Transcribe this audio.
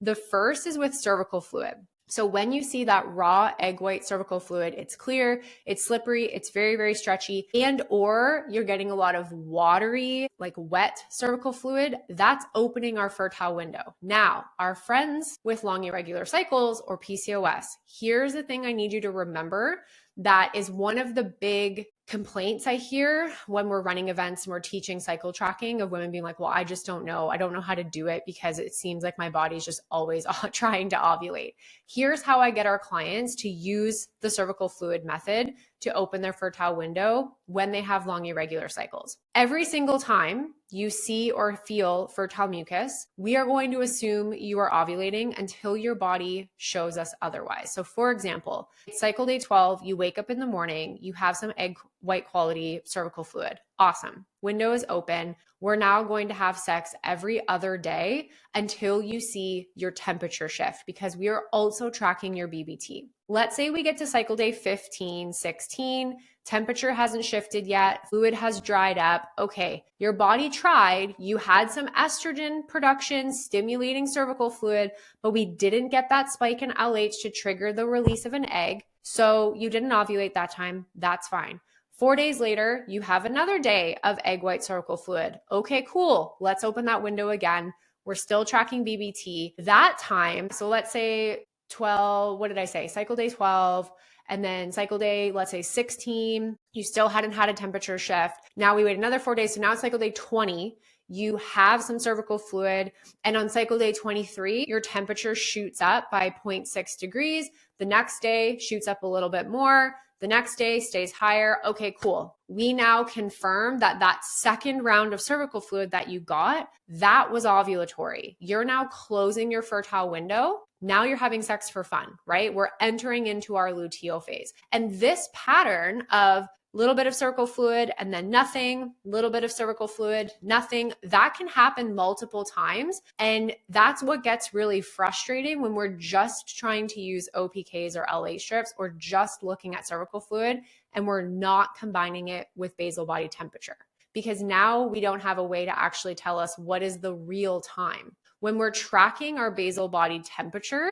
The first is with cervical fluid. So when you see that raw egg white cervical fluid, it's clear, it's slippery, it's very, very stretchy, and or you're getting a lot of watery, like wet cervical fluid, that's opening our fertile window. Now, our friends with long irregular cycles or PCOS, here's the thing I need you to remember that is one of the big complaints I hear when we're running events and we're teaching cycle tracking of women being like, well, I just don't know. I don't know how to do it because it seems like my body's just always trying to ovulate. Here's how I get our clients to use the cervical fluid method to open their fertile window when they have long irregular cycles. Every single time you see or feel fertile mucus, we are going to assume you are ovulating until your body shows us otherwise. So for example, cycle day 12, you wake up in the morning, you have some egg white quality cervical fluid. Awesome. Window is open. We're now going to have sex every other day until you see your temperature shift because we are also tracking your BBT. Let's say we get to cycle day 15, 16, temperature hasn't shifted yet, fluid has dried up. Okay, your body tried, you had some estrogen production stimulating cervical fluid, but we didn't get that spike in LH to trigger the release of an egg. So you didn't ovulate that time. That's fine. 4 days later, you have another day of egg white cervical fluid. Okay, cool. Let's open that window again. We're still tracking BBT. That time, so let's say 12, what did I say? Cycle day 12, and then cycle day, let's say 16, you still hadn't had a temperature shift. Now we wait another 4 days. So now it's cycle day 20. You have some cervical fluid. And on cycle day 23, your temperature shoots up by 0.6 degrees. The next day shoots up a little bit more. The next day stays higher. Okay, cool. We now confirm that that second round of cervical fluid that you got, that was ovulatory. You're now closing your fertile window. Now you're having sex for fun, right? We're entering into our luteal phase. And this pattern of little bit of cervical fluid and then nothing, little bit of cervical fluid, nothing, that can happen multiple times. And that's what gets really frustrating when we're just trying to use OPKs or LH strips or just looking at cervical fluid and we're not combining it with basal body temperature. Because now we don't have a way to actually tell us what is the real time. When we're tracking our basal body temperature,